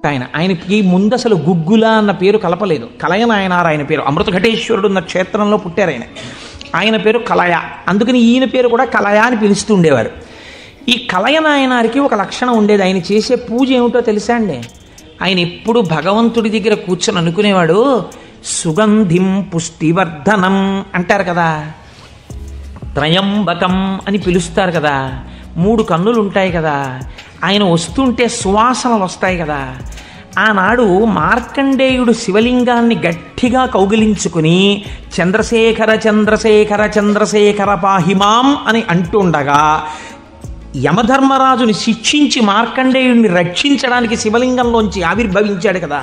ఆయనకి ముందు అసలు గుగ్గుల అన్న పేరు కలపలేదు. కలయనాయనార్ ఆయన పేరు. అమృతఘటేశ్వరుడు ఉన్న క్షేత్రంలో పుట్టారు ఆయన పేరు కలయ. అందుకని ఈయన పేరు కూడా కలయ అని పిలుస్తూ ఉండేవారు. ఈ కలయనాయనారికి ఒక లక్షణం ఉండేది. ఆయన చేసే పూజ ఏమిటో తెలుసా అండి? ఆయన ఎప్పుడు భగవంతుడి దగ్గర కూర్చొని అనుకునేవాడు, సుగంధిం పుష్టివర్ధనం అంటారు కదా, త్రయంబకం అని పిలుస్తారు కదా, 3 కన్నులు ఉంటాయి కదా, ఆయన వస్తుంటే సువాసనలు వస్తాయి కదా. ఆనాడు మార్కండేయుడు శివలింగాన్ని గట్టిగా కౌగిలించుకుని చంద్రశేఖర చంద్రశేఖర చంద్రశేఖర పాహిమాం అని అంటుండగా యమధర్మరాజుని శిక్షించి మార్కండేయుడిని రక్షించడానికి శివలింగంలోంచి ఆవిర్భవించాడు కదా.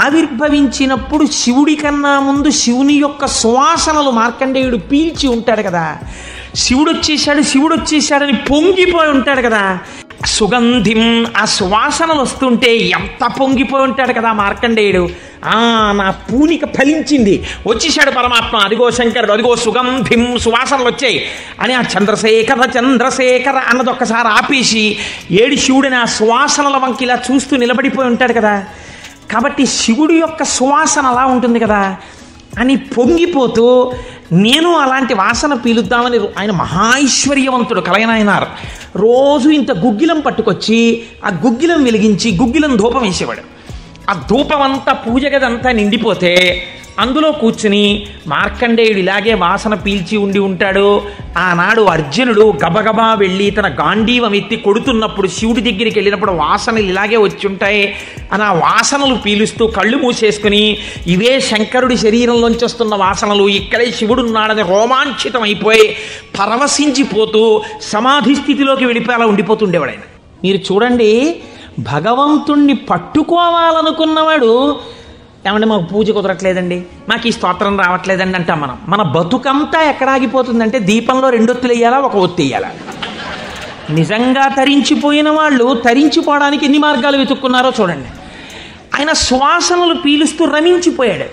ఆవిర్భవించినప్పుడు శివుడి కన్నా ముందు శివుని యొక్క సువాసనలు మార్కండేయుడు పీల్చి ఉంటాడు కదా. శివుడు వచ్చేసాడని పొంగిపోయి ఉంటాడు కదా. సుగంధిం, ఆ సువాసనలు వస్తుంటే ఎంత పొంగిపోయి ఉంటాడు కదా మార్కండేయుడు. నా పూనిక ఫలించింది, వచ్చేసాడు పరమాత్మ, అదిగో శంకరుడు, అదిగో సుగంధిం, సువాసనలు వచ్చాయి అని ఆ చంద్రశేఖర చంద్రశేఖర అన్నది ఒక్కసారి ఆపేసి ఏడి శివుడిని ఆ సువాసనల వంకి ఇలా చూస్తూ నిలబడిపోయి ఉంటాడు కదా. కాబట్టి శివుడి యొక్క సువాసన అలా ఉంటుంది కదా అని పొంగిపోతూ నేను అలాంటి వాసన పీలుద్దామని ఆయన మహైశ్వర్యవంతుడు కలయనాయనార్ రోజు ఇంత గుగ్గిలం పట్టుకొచ్చి ఆ గుగ్గిలం వెలిగించి గుగ్గిలం ధూపం వేసేవాడు. ఆ ధూపం అంతా పూజ గదంతా నిండిపోతే అందులో కూర్చుని మార్కండేయుడు ఇలాగే వాసన పీల్చి ఉండి ఉంటాడు. ఆనాడు అర్జునుడు గబగబా వెళ్ళి తన గాంధీవం ఎత్తి కొడుతున్నప్పుడు శివుడి దగ్గరికి వెళ్ళినప్పుడు వాసనలు ఇలాగే వచ్చి ఉంటాయి అని ఆ వాసనలు పీలుస్తూ కళ్ళు మూసేసుకుని ఇవే శంకరుడి శరీరంలోంచి వస్తున్న వాసనలు, ఇక్కడే శివుడు ఉన్నాడని రోమాంచితం అయిపోయి పరవశించిపోతూ సమాధి స్థితిలోకి వెళ్ళిపోయేలా ఉండిపోతుండేవాడు ఆయన. మీరు చూడండి, భగవంతుణ్ణి పట్టుకోవాలనుకున్నవాడు ఏమంటే మాకు పూజ కుదరట్లేదండి, మాకు ఈ స్తోత్రం రావట్లేదండి అంటాం మనం. మన బతుకంతా ఎక్కడ ఆగిపోతుందంటే దీపంలో 2 ఒత్తులు వేయాలా, 1 ఒత్తి వేయాలా. నిజంగా తరించిపోయిన వాళ్ళు తరించిపోవడానికి ఎన్ని మార్గాలు వెతుక్కున్నారో చూడండి. ఆయన సువాసనలు పీలుస్తూ రమించిపోయాడు.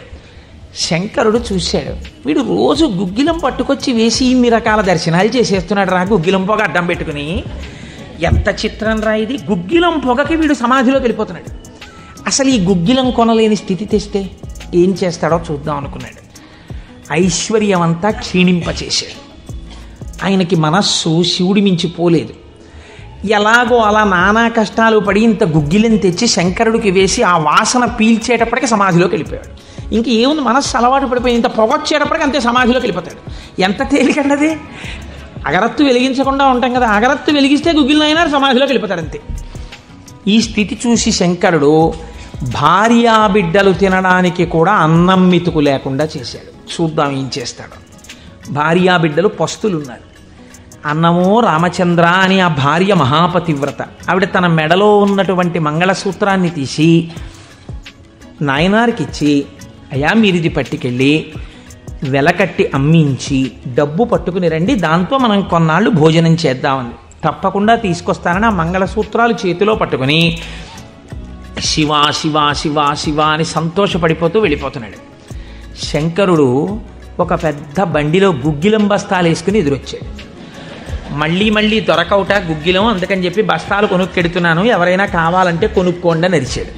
శంకరుడు చూశాడు, వీడు రోజు గుగ్గిలం పట్టుకొచ్చి వేసి ఇన్ని రకాల దర్శనాలు చేసేస్తున్నాడు రా, గుగ్గిలం పొగ అడ్డం పెట్టుకుని. ఎంత చిత్రం రా ఇది, గుగ్గిలం పొగకి వీడు సమాధిలోకి వెళ్ళిపోతున్నాడు. అసలు ఈ గుగ్గిలం కొనలేని స్థితి తెస్తే ఏం చేస్తాడో చూద్దాం అనుకున్నాడు. ఐశ్వర్యం అంతా క్షీణింపచేశాడు. ఆయనకి మనస్సు శివుడి మించి పోలేదు. ఎలాగో అలా నానా కష్టాలు పడి ఇంత గుగ్గిలం తెచ్చి శంకరుడికి వేసి ఆ వాసన పీల్చేటప్పటికి సమాధిలోకి వెళ్ళిపోయాడు. ఇంక ఏముంది, మనస్సు అలవాటు పడిపోయి ఇంత పొగొచ్చేటప్పటికి అంతే సమాధిలోకి వెళ్ళిపోతాడు. ఎంత తేలికండది. అగరత్తు వెలిగించకుండా ఉంటాం కదా, అగరత్తు వెలిగిస్తే గుగ్గిలం అయినా సమాధిలోకి వెళ్ళిపోతాడు అంతే. ఈ స్థితి చూసి శంకరుడు భార్యాబిడ్డలు తినడానికి కూడా అన్నం మెతుకు లేకుండా చేశాడు. చూద్దాం ఏం చేస్తాడు. భార్యాబిడ్డలు పస్తులున్నారు. అన్నమో రామచంద్ర అని ఆ భార్య మహాపతివ్రత. ఆవిడ తన మెడలో ఉన్నటువంటి మంగళసూత్రాన్ని తీసి నాయనారికి ఇచ్చి, అయ్యా మీరిది పట్టుకెళ్ళి వెలకట్టి అమ్మించి డబ్బు పట్టుకుని రండి, దాంతో మనం కొన్నాళ్ళు భోజనం చేద్దామని. తప్పకుండా తీసుకొస్తానని ఆ మంగళసూత్రాలు చేతిలో పట్టుకుని శివ శివ శివ శివ అని సంతోషపడిపోతూ వెళ్ళిపోతున్నాడు. శంకరుడు ఒక పెద్ద బండిలో గుగ్గిలం బస్తాలు వేసుకుని ఎదురొచ్చాడు. మళ్ళీ దొరకవుట గుగ్గిలం, అందుకని చెప్పి బస్తాలు కొనుక్కెడుతున్నాను, ఎవరైనా కావాలంటే కొనుక్కోండి అని అరిచాడు.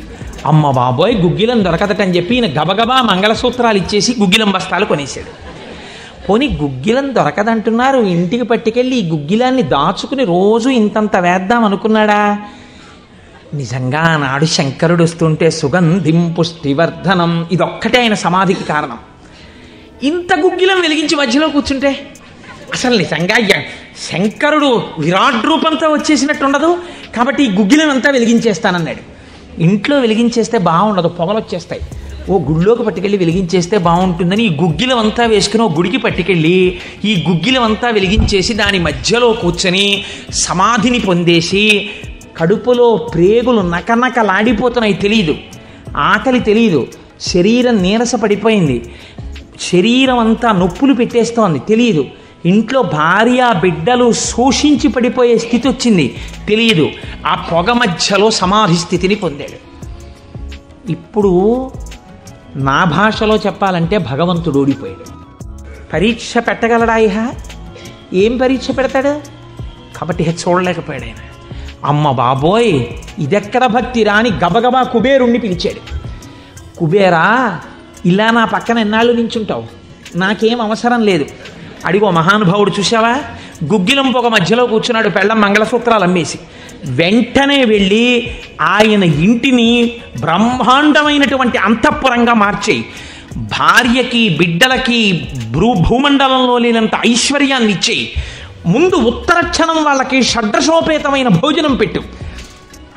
అమ్మ బాబోయ్, గుగ్గిలం దొరకదటని చెప్పి ఈయన గబగబా మంగళసూత్రాలు ఇచ్చేసి గుగ్గిలం బస్తాలు కొనేశాడు. పోనీ గుగ్గిలం దొరకదంటున్నారు, ఇంటికి పట్టుకెళ్ళి ఈ గుగ్గిలాన్ని దాచుకుని రోజు ఇంతంత వేద్దాం అనుకున్నాడా? నిజంగా నాడు శంకరుడు వస్తుంటే సుగంధిం పుష్టివర్ధనం ఇదొక్కటే ఆయన సమాధికి కారణం. ఇంత గుగ్గిలం వెలిగించి మధ్యలో కూర్చుంటే అసలు నిజంగా శంకరుడు విరాట్ రూపంతో వచ్చేసినట్టు ఉండదు. కాబట్టి ఈ గుగ్గిలం అంతా వెలిగించేస్తానన్నాడు. ఇంట్లో వెలిగించేస్తే బాగుండదు, పొగలు వచ్చేస్తాయి. ఓ గుడిలోకి పట్టుకెళ్ళి వెలిగించేస్తే బాగుంటుందని ఈ గుగ్గిలం అంతా వేసుకుని ఓ గుడికి పట్టుకెళ్ళి ఈ గుగ్గిలం అంతా వెలిగించేసి దాని మధ్యలో కూర్చొని సమాధిని పొందేసి కడుపులో ప్రేగులు నకనకలాడిపోతున్నాయి. తెలియదు, ఆకలి తెలియదు, శరీరం నీరస పడిపోయింది, శరీరం అంతా నొప్పులు పెట్టేస్తోంది, తెలియదు. ఇంట్లో భార్య బిడ్డలు శోషించి పడిపోయే స్థితి వచ్చింది, తెలియదు. ఆ పొగ మధ్యలో సమాధి స్థితిని పొందాడు. ఇప్పుడు నా భాషలో చెప్పాలంటే భగవంతుడు ఓడిపోయాడు. పరీక్ష పెట్టగలడా? ఏం పరీక్ష పెడతాడు? కాబట్టి చూడలేకపోయాడు ఆయన. అమ్మ బాబోయ్, ఇదెక్కడ భక్తి రాని గబగబా కుబేరుణ్ణి పిలిచాడు. కుబేరా, ఇలా నా పక్కన ఎన్నాళ్ళు నించుంటావు, నాకేం అవసరం లేదు. అడిగో మహానుభావుడు చూసావా, గుగ్గిలం పొగ మధ్యలో కూర్చున్నాడు పెళ్ళం మంగళసూత్రాలు అమ్మేసి. వెంటనే వెళ్ళి ఆయన ఇంటిని బ్రహ్మాండమైనటువంటి అంతఃపురంగా మార్చేయి, భార్యకి బిడ్డలకి భూమండలంలో లేనంత ఐశ్వర్యాన్ని ఇచ్చేయి, ముందు ఉత్తరక్షణం వాళ్ళకి షడ్రశోపేతమైన భోజనం పెట్టు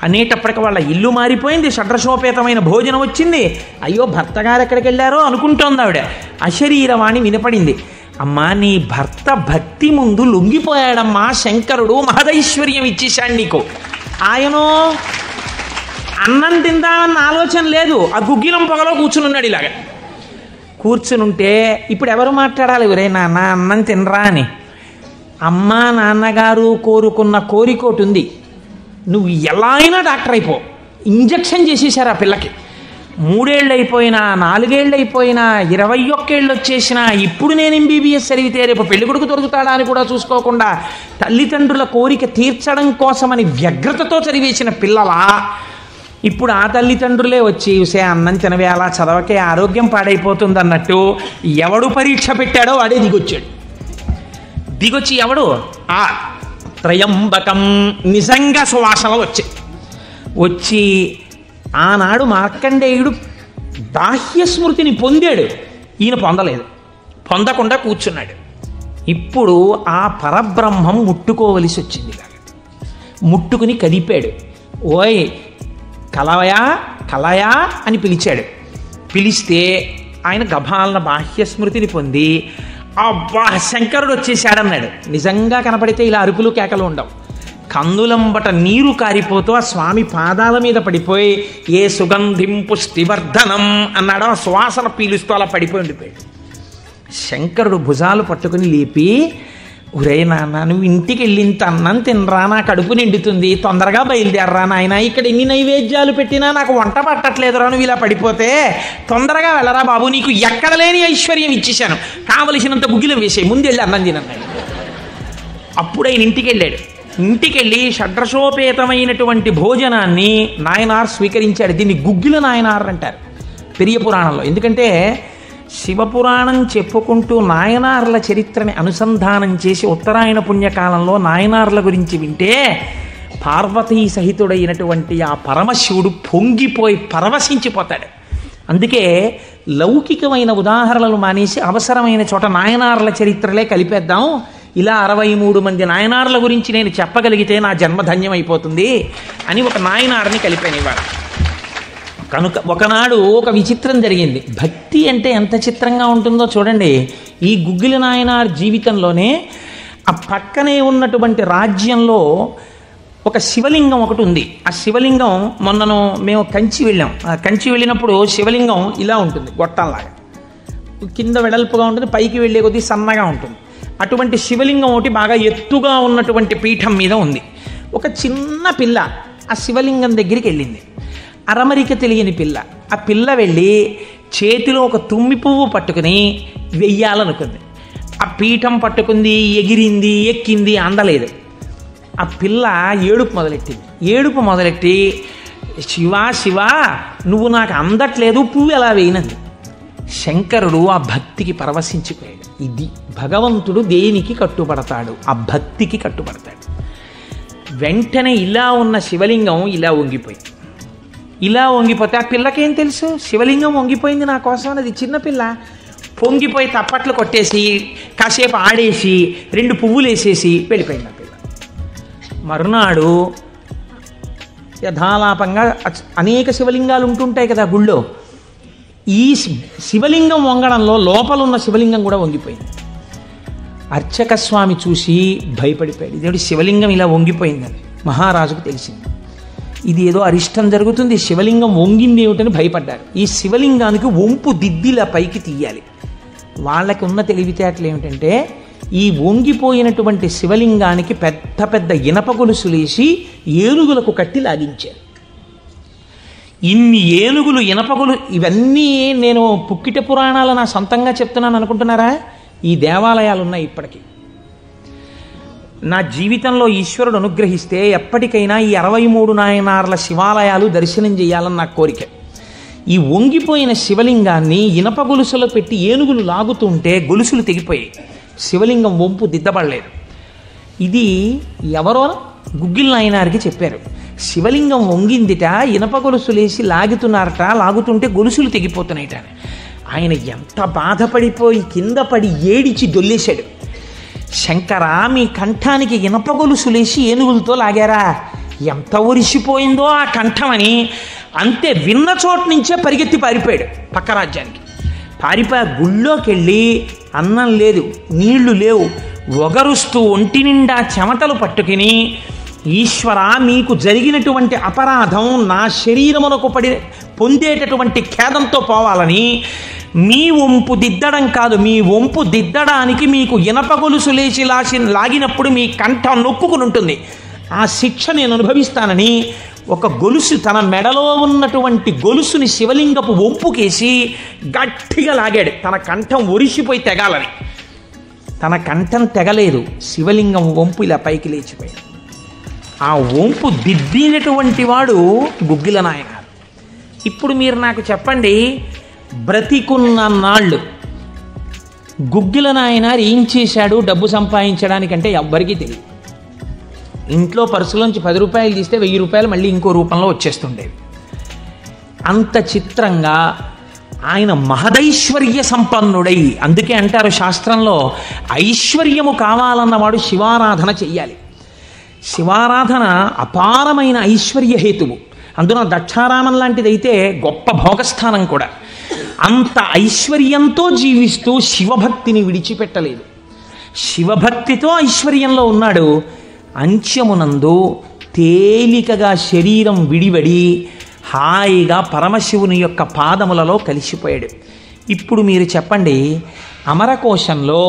అనేటప్పటికి వాళ్ళ ఇల్లు మారిపోయింది, షడ్రశోపేతమైన భోజనం వచ్చింది. అయ్యో భర్త గారు ఎక్కడికి వెళ్ళారో అనుకుంటోంది ఆవిడ. అశరీరవాణి వినపడింది. అమ్మా, నీ భర్త భక్తి ముందు లొంగిపోయాడమ్మా, శంకరుడు మహదైశ్వర్యం ఇచ్చేశాడు నీకు. ఆయనో అన్నం తిందామన్న ఆలోచన లేదు, ఆ గుగ్గిలం పొగలో కూర్చుని ఉన్నాడు. ఇలాగ కూర్చునుంటే ఇప్పుడు ఎవరు మాట్లాడాలి, ఒరే నాన్న అన్నం తినరా అని. అమ్మా నాన్నగారు కోరుకున్న కోరికోటి ఉంది, నువ్వు ఎలా అయినా డాక్టర్ అయిపో. ఇంజక్షన్ చేసేసారు ఆ పిల్లకి. 3 ఏళ్ళు అయిపోయినా, 4 ఏళ్ళు అయిపోయినా, 21 ఏళ్ళు వచ్చేసినా, ఇప్పుడు నేను MBBS చదివితే రేపు పెళ్లి కొడుకు దొరుకుతాడా అని కూడా చూసుకోకుండా తల్లిదండ్రుల కోరిక తీర్చడం కోసమని వ్యగ్రతతో చదివేసిన పిల్లలా ఇప్పుడు ఆ తల్లిదండ్రులే వచ్చి చూసే అన్నం తినవే, అలా చదవకే ఆరోగ్యం పాడైపోతుంది అన్నట్టు ఎవడు పరీక్ష పెట్టాడో వాడే దిగొచ్చాడు. దిగొచ్చి ఎవడు ఆ త్రయంబకం నిజంగా సువాసనలు వచ్చి ఆనాడు మార్కండేయుడు బాహ్య స్మృతిని పొందాడు, ఈయన పొందలేదు, పొందకుండా కూర్చున్నాడు. ఇప్పుడు ఆ పరబ్రహ్మం ముట్టుకోవలసి వచ్చింది. ముట్టుకుని కదిపాడు. ఓయ్ కలయా అని పిలిచాడు. పిలిస్తే ఆయన గభాలన బాహ్య స్మృతిని పొంది అబ్బా శంకరుడు వచ్చేసాడన్నాడు. నిజంగా కనపడితే ఇలా అరుపులు కేకలు ఉండవు. కందులంబట నీరు కారిపోతూ ఆ స్వామి పాదాల మీద పడిపోయి ఏ సుగంధిం పుష్టివర్ధనం అన్నాడు. ఆ సువాసన పీలుస్తూ అలా పడిపోయి ఉండిపోయాడు. శంకరుడు భుజాలు పట్టుకుని లేపి, ఒరే నాన్న, నువ్వు ఇంటికి వెళ్ళింత అన్నం తినరా, నా కడుపు నిండుతుంది, తొందరగా బయలుదేరరా నాయన, ఇక్కడ ఎన్ని నైవేద్యాలు పెట్టినా నాకు వంట పట్టట్లేదురా, నువ్వు ఇలా పడిపోతే తొందరగా వెళ్ళరా బాబు, నీకు ఎక్కడ లేని ఐశ్వర్యం ఇచ్చేశాను, కావలసినంత గుగ్గిలం వేసే, ముందెళ్ళి అన్నం తినన్నాడు. అప్పుడు ఆయన ఇంటికి వెళ్ళాడు. ఇంటికెళ్ళి షడ్రశోపేతమైనటువంటి భోజనాన్ని నాయనార్ స్వీకరించాడు. దీన్ని గుగ్గిల నాయనార్ అంటారు పెరియ పురాణంలో. ఎందుకంటే శివపురాణం చెప్పుకుంటూ నాయనార్ల చరిత్రని అనుసంధానం చేసి ఉత్తరాయణ పుణ్యకాలంలో నాయనార్ల గురించి వింటే పార్వతీ సహితుడైనటువంటి ఆ పరమశివుడు పొంగిపోయి పరవశించిపోతాడు. అందుకే లౌకికమైన ఉదాహరణలు మానేసి అవసరమైన చోట నాయనార్ల చరిత్రలే కలిపేద్దాం. ఇలా 63 మంది నాయనార్ల గురించి నేను చెప్పగలిగితే నా జన్మధన్యం అయిపోతుంది అని ఒక నాయనార్ని కలిపాను ఇవాళ. కనుక ఒకనాడు ఒక విచిత్రం జరిగింది. భక్తి అంటే ఎంత చిత్రంగా ఉంటుందో చూడండి. ఈ గుగ్గిల నాయనార్ జీవితంలోనే ఆ పక్కనే ఉన్నటువంటి రాజ్యంలో ఒక శివలింగం ఒకటి ఉంది. ఆ శివలింగం మొన్నను మేము కంచి వెళ్ళాం. ఆ కంచి వెళ్ళినప్పుడు శివలింగం ఇలా ఉంటుంది, గొట్టంలాగా కింద వెడల్పుగా ఉంటుంది, పైకి వెళ్ళే కొద్దీ సన్నగా ఉంటుంది. అటువంటి శివలింగం ఒకటి బాగా ఎత్తుగా ఉన్నటువంటి పీఠం మీద ఉంది. ఒక చిన్న పిల్ల ఆ శివలింగం దగ్గరికి వెళ్ళింది. అరమరిక తెలియని పిల్ల. ఆ పిల్ల వెళ్ళి చేతిలో ఒక తుమ్మి పువ్వు పట్టుకుని వెయ్యాలనుకుంది. ఆ పీఠం పట్టుకుంది, ఎగిరింది, ఎక్కింది, అందలేదు. ఆ పిల్ల ఏడుపు మొదలెట్టింది. ఏడుపు మొదలెట్టి శివా శివా నువ్వు నాకు అందట్లేదు, పువ్వు ఎలా వేయనంది. శంకరుడు ఆ భక్తికి పరవశించిపోయాడు. ఇది భగవంతుడు దేనికి కట్టుబడతాడు? ఆ భక్తికి కట్టుబడతాడు. వెంటనే ఇలా ఉన్న శివలింగం ఇలా వంగిపోయింది. ఇలా వంగిపోతే ఆ పిల్లకేం తెలుసు శివలింగం వంగిపోయింది నా కోసం అన్నది. చిన్నపిల్ల పొంగిపోయి తప్పట్లు కొట్టేసి కాసేపు ఆడేసి 2 పువ్వులు వేసేసి వెళ్ళిపోయింది ఆ పిల్ల. మరునాడు యథాలాపంగా అనేక శివలింగాలు ఉంటుంటాయి కదా గుళ్ళో. ఈ శివలింగం వంగడంలో లోపల ఉన్న శివలింగం కూడా వంగిపోయింది. అర్చక స్వామి చూసి భయపడిపోయాడు. ఇదేంటి శివలింగం ఇలా వంగిపోయిందని మహారాజుకు తెలిసింది. ఇది ఏదో అరిష్టం జరుగుతుంది, శివలింగం వంగింది ఏమిటని భయపడ్డారు. ఈ శివలింగానికి వంపు దిద్దిలా పైకి తీయాలి. వాళ్ళకి ఉన్న తెలివితేటలు ఏమిటంటే ఈ వంగిపోయినటువంటి శివలింగానికి పెద్ద పెద్ద ఇనప గొలుసులేసి ఏనుగులకు కట్టి లాగించారు. ఇన్ని ఏనుగులు, ఇనపగులు, ఇవన్నీ నేను పుక్కిట పురాణాలు నా సొంతంగా చెప్తున్నాను అనుకుంటున్నారా? ఈ దేవాలయాలు ఉన్నాయి ఇప్పటికీ. నా జీవితంలో ఈశ్వరుడు అనుగ్రహిస్తే ఎప్పటికైనా ఈ 63 నాయనార్ల శివాలయాలు దర్శనం చేయాలని నా కోరిక. ఈ వంగిపోయిన శివలింగాన్ని ఇనప గొలుసులో పెట్టి ఏనుగులు లాగుతుంటే గొలుసులు తెగిపోయాయి. శివలింగం వంపు దిద్దపడలేదు. ఇది ఎవరో గుగ్గిల్ నాయనారికి చెప్పారు. శివలింగం వంగిందిట, ఇనప గొలుసులేసి లాగుతుంటే గొలుసులు తెగిపోతున్నాయిట. ఆయన ఎంత బాధపడిపోయి కింద పడి ఏడిచి దొల్లేశాడు. శంకరా, మీ కంఠానికి ఇనప గొలుసులేసి ఏనుగులతో లాగారా? ఎంత ఒరిసిపోయిందో ఆ కంఠమని. అంతే, విన్న చోటు నుంచే పరిగెత్తి పారిపోయాడు పక్క రాజ్యానికి. పారిపోయి గుళ్ళోకి వెళ్ళి అన్నం లేదు, నీళ్లు లేవు, ఒగరుస్తూ ఒంటి నిండా చెమటలు పట్టుకుని, ఈశ్వర, మీకు జరిగినటువంటి అపరాధం నా శరీరమునకు పొందేటటువంటి ఖేదంతో పోవాలని మీ వంపు దిద్దడం కాదు, మీ వంపు దిద్దడానికి మీకు ఇనప గొలుసు లేచి లాగినప్పుడు మీ కంఠం నొక్కుకుని ఉంటుంది, ఆ శిక్ష నేను అనుభవిస్తానని ఒక గొలుసు, తన మెడలో ఉన్నటువంటి గొలుసుని శివలింగపు వంపుకేసి గట్టిగా లాగాడు. తన కంఠం ఒరిసిపోయి తెగాలని. తన కంఠం తెగలేదు, శివలింగం వంపు ఇలా పైకి లేచిపోయాడు. ఆ వంపు దిద్దినటువంటి వాడు గుగ్గిల నాయనారు. ఇప్పుడు మీరు నాకు చెప్పండి, బ్రతికున్న నాళ్ళు గుగ్గిల నాయనారు ఏం చేశాడు డబ్బు సంపాదించడానికంటే ఎవ్వరికీ తెలియదు. ఇంట్లో పర్సులోంచి 10 రూపాయలు తీస్తే 1000 రూపాయలు మళ్ళీ ఇంకో రూపంలో వచ్చేస్తుండేవి. అంత చిత్రంగా ఆయన మహదైశ్వర్య సంపన్నుడై, అందుకే అంటారు శాస్త్రంలో, ఐశ్వర్యము కావాలన్నవాడు శివారాధన చెయ్యాలి. శివారాధన అపారమైన ఐశ్వర్య హేతువు. అందులో దక్షారామం లాంటిదైతే గొప్ప భోగస్థానం కూడా. అంత ఐశ్వర్యంతో జీవిస్తూ శివభక్తిని విడిచిపెట్టలేదు. శివభక్తితో ఐశ్వర్యంలో ఉన్నాడు. అంత్యమునందు తేలికగా శరీరం విడివడి హాయిగా పరమశివుని యొక్క పాదములలో కలిసిపోయాడు. ఇప్పుడు మీరు చెప్పండి, అమరకోశంలో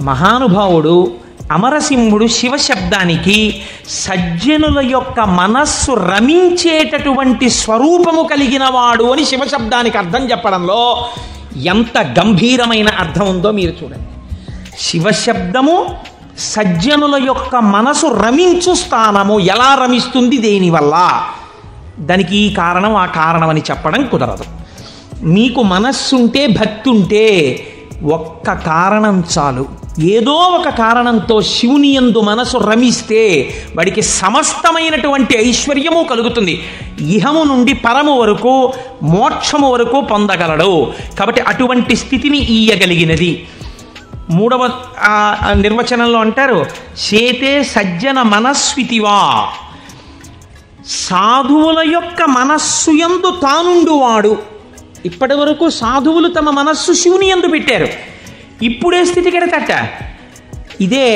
మహానుభావుడు అమరసింహుడు శివశబ్దానికి సజ్జనుల యొక్క మనస్సు రమించేటటువంటి స్వరూపము కలిగిన వాడు అని శివశబ్దానికి అర్థం చెప్పడంలో ఎంత గంభీరమైన అర్థం ఉందో మీరు చూడండి. శివశబ్దము సజ్జనుల యొక్క మనసు రమించు స్థానము. ఎలా రమిస్తుంది, దేనివల్ల? దానికి ఈ కారణం ఆ కారణం అని చెప్పడం కుదరదు. మీకు మనస్సుంటే, భక్తి ఉంటే ఒక్క కారణం చాలు. ఏదో ఒక కారణంతో శివుని యందు మనసు రమిస్తే వాడికి సమస్తమైనటువంటి ఐశ్వర్యము కలుగుతుంది. ఇహము నుండి పరము వరకు, మోక్షము వరకు పొందగలడు. కాబట్టి అటువంటి స్థితిని ఇయ్యగలిగినది. 3వ నిర్వచనంలో అంటారు, చేతే సజ్జన మనస్వితివా, సాధువుల యొక్క మనస్సు యందు తానుండువాడు. ఇప్పటి వరకు సాధువులు తమ మనస్సు శివుని యందు పెట్టారు. ఇప్పుడే స్థితి కెడతట. ఇదే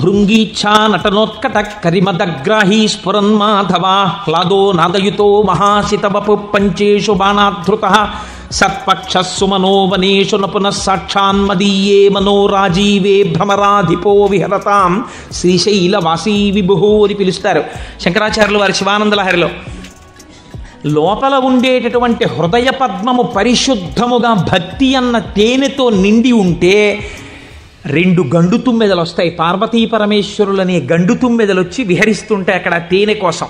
భృంగీచ్ఛా నటనోత్కట కరిమదగ్రాహీ స్ఫురన్మాధవ హ్లాదో నాదయుతో మహాసితవపు పంచేషు బాణాధృత సత్పక్షస్సు మనోవనేషు నపునః సాక్షాన్మదీయే మనోరాజీవే భ్రమరాధిపో విహరతాం శ్రీశైలవాసీ విభుహో అని పిలుస్తారు శంకరాచార్యులు వారి శివానందలహరిలో. లోపల ఉండేటటువంటి హృదయ పద్మము పరిశుద్ధముగా భక్తి అన్న తేనెతో నిండి ఉంటే 2 గండు తుమ్మెదలు వస్తాయి. పార్వతీ పరమేశ్వరులనే గండు తుమ్మెదలు వచ్చి విహరిస్తుంటాయి అక్కడ తేనె కోసం.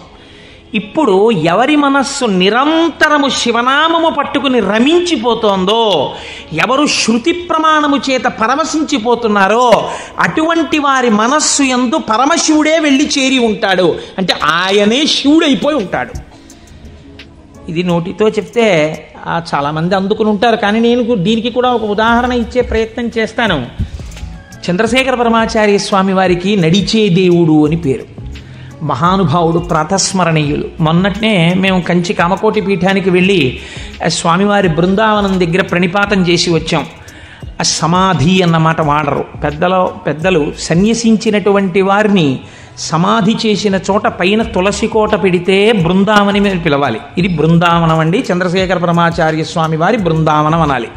ఇప్పుడు ఎవరి మనస్సు నిరంతరము శివనామము పట్టుకుని రమించిపోతోందో, ఎవరు శృతి ప్రమాణము చేత పరవశించిపోతున్నారో అటువంటి వారి మనస్సు యందు పరమశివుడే వెళ్ళి చేరి ఉంటాడు. అంటే ఆయనే శివుడైపోయి ఉంటాడు. ఇది నోటితో చెప్తే చాలామంది అందుకుని ఉంటారు, కానీ నేను దీనికి కూడా ఒక ఉదాహరణ ఇచ్చే ప్రయత్నం చేస్తాను. చంద్రశేఖర పరమాచార్య స్వామి వారికి నడిచే దేవుడు అని పేరు. మహానుభావుడు, ప్రాతస్మరణీయులు. మొన్నట్నే మేము కంచి కామకోటి పీఠానికి వెళ్ళి స్వామివారి బృందావనం దగ్గర ప్రణిపాతం చేసి వచ్చాం. ఆ సమాధి అన్నమాట వాడరు పెద్దలు. సన్యసించినటువంటి వారిని సమాధి చేసిన చోట పైన తులసి కోట పెడితే బృందావని మీద పిలవాలి. ఇది బృందావనం అండి, చంద్రశేఖర పరమాచార్య స్వామి వారి బృందావనం అనాలి.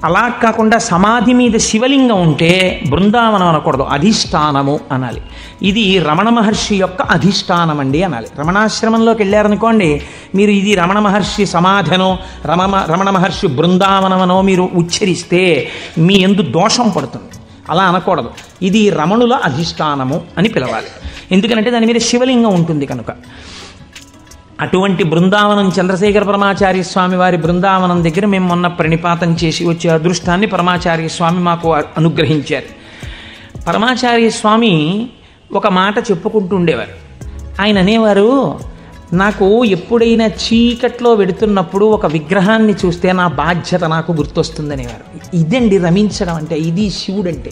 అలా కాకుండా సమాధి మీద శివలింగం ఉంటే బృందావనం అనకూడదు, అధిష్టానము అనాలి. ఇది రమణ మహర్షి యొక్క అధిష్టానం అండి అనాలి. రమణాశ్రమంలోకి వెళ్ళారనుకోండి, మీరు ఇది రమణ మహర్షి సమాధనో రమణ మహర్షి బృందావనమనో మీరు ఉచ్చరిస్తే మీ యందు దోషం పడుతుంది. అలా అనకూడదు. ఇది రమణుల అధిష్టానము అని పిలవాలి. ఎందుకంటే దాని మీద శివలింగం ఉంటుంది కనుక. అటువంటి బృందావనం చంద్రశేఖర పరమాచార్య స్వామి వారి బృందావనం దగ్గర మేము మొన్న ప్రణిపాతం చేసి వచ్చే అదృష్టాన్ని పరమాచార్య స్వామి మాకు అనుగ్రహించారు. పరమాచార్య స్వామి ఒక మాట చెప్పుకుంటూ ఉండేవారు. ఆయన అనేవారు, నాకు ఎప్పుడైనా చీకట్లో వెడుతున్నప్పుడు ఒక విగ్రహాన్ని చూస్తే నా బాధ్యత నాకు గుర్తొస్తుందనేవారు. ఇదండి రమించడం అంటే, ఇది శివుడు అంటే.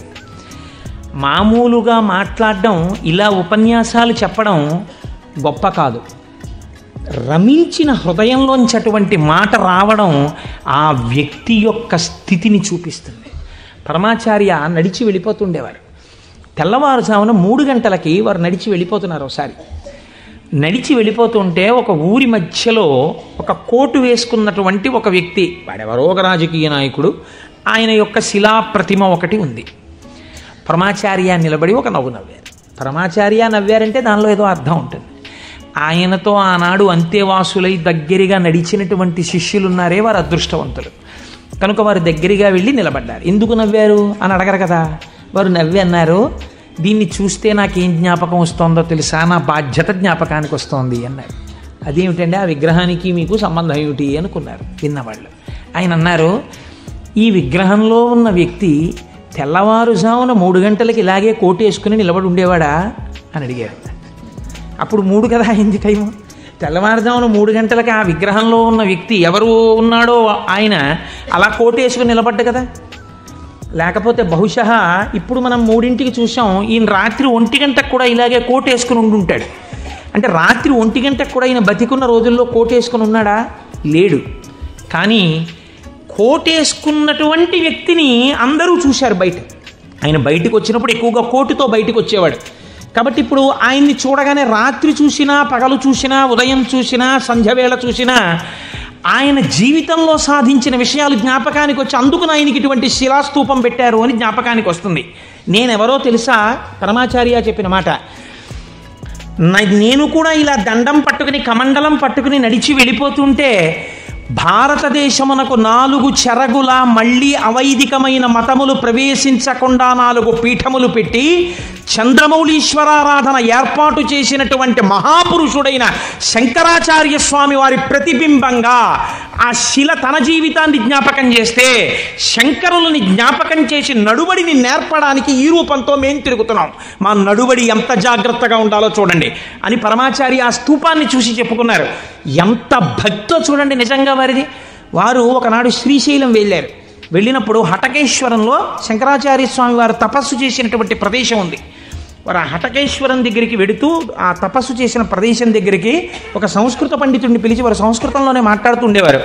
మామూలుగా మాట్లాడడం, ఇలా ఉపన్యాసాలు చెప్పడం గొప్ప కాదు. రమించిన హృదయంలోంచి అటువంటి మాట రావడం ఆ వ్యక్తి యొక్క స్థితిని చూపిస్తుంది. పరమాచార్య నడిచి వెళ్ళిపోతుండేవారు. తెల్లవారుజామున 3 గంటలకి వారు నడిచి వెళ్ళిపోతున్నారు. ఒకసారి నడిచి వెళ్ళిపోతుంటే ఒక ఊరి మధ్యలో ఒక కోటు వేసుకున్నటువంటి ఒక వ్యక్తి, వాడెవరో ఒక రాజకీయ నాయకుడు, ఆయన యొక్క శిలాప్రతిమ ఒకటి ఉంది. పరమాచార్య నిలబడి ఒక నవ్వు నవ్వారు. పరమాచార్య నవ్వారంటే దానిలో ఏదో అర్థం ఉంటుంది. ఆయనతో ఆనాడు అంతేవాసులై దగ్గరగా నడిచినటువంటి శిష్యులు ఉన్నారే, వారు అదృష్టవంతులు కనుక వారు దగ్గరగా వెళ్ళి నిలబడ్డారు. ఎందుకు నవ్వారు అని అడగరు కదా. వారు నవ్వి అన్నారు, దీన్ని చూస్తే నాకేం జ్ఞాపకం వస్తుందో తెలుసా, నా బాధ్యత జ్ఞాపకానికి వస్తోంది అన్నారు. అదేమిటండి, ఆ విగ్రహానికి మీకు సంబంధం ఏమిటి అనుకున్నారు విన్నవాళ్ళు. ఆయన అన్నారు, ఈ విగ్రహంలో ఉన్న వ్యక్తి తెల్లవారుజామున 3 గంటలకి ఇలాగే కోటు వేసుకుని నిలబడి ఉండేవాడా అని అడిగారు. అప్పుడు 3 కదా అయింది టైము. తెల్లవారుజామున 3 గంటలకి ఆ విగ్రహంలో ఉన్న వ్యక్తి ఎవరు ఉన్నాడో ఆయన అలా కోటు వేసుకుని నిలబడ్డ కదా. లేకపోతే బహుశా ఇప్పుడు మనం 3ంటికి చూసాం, ఈయన రాత్రి 1 గంటకు కూడా ఇలాగే కోటు వేసుకుని ఉండుంటాడు. అంటే రాత్రి 1 గంటకు కూడా ఈయన బతికున్న రోజుల్లో కోటు వేసుకుని ఉన్నాడా? లేడు. కానీ కోటేసుకున్నటువంటి వ్యక్తిని అందరూ చూశారు బయట. ఆయన బయటకు వచ్చినప్పుడు ఎక్కువగా కోటుతో బయటకు వచ్చేవాడు. కాబట్టి ఇప్పుడు ఆయన్ని చూడగానే రాత్రి చూసినా, పగలు చూసినా, ఉదయం చూసినా, సంధ్యవేళ చూసినా ఆయన జీవితంలో సాధించిన విషయాలు జ్ఞాపకానికి వచ్చి, అందుకు ఆయనకి ఇటువంటి శిలాస్తూపం పెట్టారు అని జ్ఞాపకానికి వస్తుంది. నేనెవరో తెలుసా? పరమాచార్య చెప్పిన మాట. నేను కూడా ఇలా దండం పట్టుకుని, కమండలం పట్టుకుని నడిచి వెళ్ళిపోతుంటే భారతదేశమునకు 4 చెరగుల మళ్ళీ అవైదికమైన మతములు ప్రవేశించకుండా 4 పీఠములు పెట్టి చంద్రమౌళీశ్వరారాధన ఏర్పాటు చేసినటువంటి మహాపురుషుడైన శంకరాచార్య స్వామి వారి ప్రతిబింబంగా ఆ శిల తన జీవితాన్ని జ్ఞాపకం చేస్తే, శంకరులని జ్ఞాపకం చేసి నడువడిని నేర్పడానికి ఈ రూపంతో మేం తిరుగుతున్నాం. మా నడువడి ఎంత జాగ్రత్తగా ఉండాలో చూడండి అని పరమాచార్య ఆ స్తూపాన్ని చూసి చెప్పుకున్నారు. ఎంత భక్తో చూడండి నిజంగా వారిది. వారు ఒకనాడు శ్రీశైలం వెళ్ళారు. వెళ్ళినప్పుడు హటకేశ్వరంలో శంకరాచార్య స్వామి వారు తపస్సు చేసినటువంటి ప్రదేశం ఉంది. వారు ఆ హటకేశ్వరం దగ్గరికి వెడుతూ ఆ తపస్సు చేసిన ప్రదేశం దగ్గరికి ఒక సంస్కృత పండితుడిని పిలిచి వారు సంస్కృతంలోనే మాట్లాడుతూ ఉండేవారు.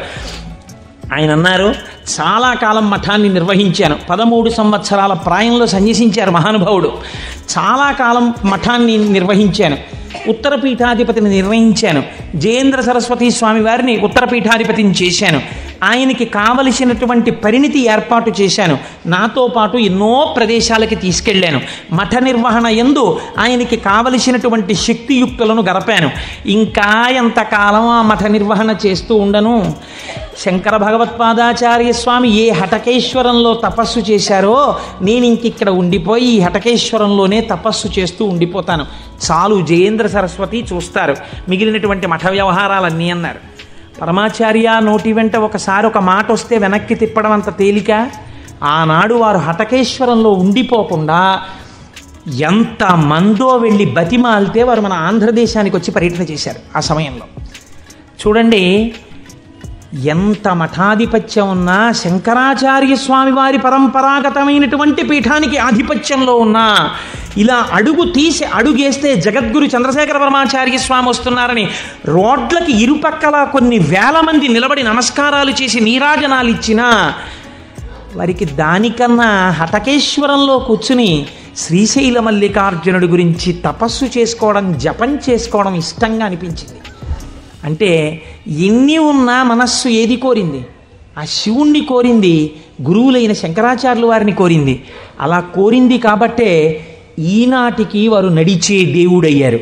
ఆయన అన్నారు, చాలా కాలం మఠాన్ని నిర్వహించాను. 13 సంవత్సరాల ప్రాయంలో సన్యసించారు మహానుభావుడు. చాలా కాలం మఠాన్ని నిర్వహించాను. ఉత్తర పీఠాధిపతిని నిర్వహించాను. జయేంద్ర సరస్వతి స్వామి వారిని ఉత్తర పీఠాధిపతిని చేశాను. ఆయనకి కావలసినటువంటి పరిణితి ఏర్పాటు చేశాను. నాతో పాటు ఎన్నో ప్రదేశాలకి తీసుకెళ్ళాను. మఠ నిర్వహణ యందు ఆయనకి కావలసినటువంటి శక్తియుక్తులను గరపాను. ఇంకా ఎంతకాలం ఆ మఠ నిర్వహణ చేస్తూ ఉండను? శంకర భగవత్పాదాచార్య స్వామి ఏ హటకేశ్వరంలో తపస్సు చేశారో నేను ఇంకిక్కడ ఉండిపోయి ఈ హటకేశ్వరంలోనే తపస్సు చేస్తూ ఉండిపోతాను. చాలు, జయేంద్ర సరస్వతి చూస్తారు మిగిలినటువంటి మఠ వ్యవహారాలన్నీ అన్నారు. పరమాచార్య నోటి వెంట ఒకసారి ఒక మాట వస్తే వెనక్కి తిప్పడం అంత తేలిక. ఆనాడు వారు హటకేశ్వరంలో ఉండిపోకుండా ఎంతమందో వెళ్ళి బతిమాలితే వారు మన ఆంధ్రదేశానికి వచ్చి పర్యటన చేశారు. ఆ సమయంలో చూడండి, ఎంత మఠాధిపత్యం ఉన్నా, శంకరాచార్య స్వామి వారి పరంపరాగతమైనటువంటి పీఠానికి ఆధిపత్యంలో ఉన్నా, ఇలా అడుగేస్తే జగద్గురు చంద్రశేఖర పరమాచార్య స్వామి వస్తున్నారని రోడ్లకి ఇరుపక్కల కొన్ని వేల మంది నిలబడి నమస్కారాలు చేసి నీరాజనాలు ఇచ్చినా వారికి దానికన్నా హటకేశ్వరంలో కూర్చుని శ్రీశైల మల్లికార్జునుడి గురించి తపస్సు చేసుకోవడం, జపం చేసుకోవడం ఇష్టంగా అనిపించింది. అంటే ఎన్ని ఉన్నా మనస్సు ఏది కోరింది? ఆ శివుణ్ణి కోరింది, గురువులైన శంకరాచార్యుల వారిని కోరింది. అలా కోరింది కాబట్టే ఈనాటికి వారు నడిచే దేవుడయ్యారు.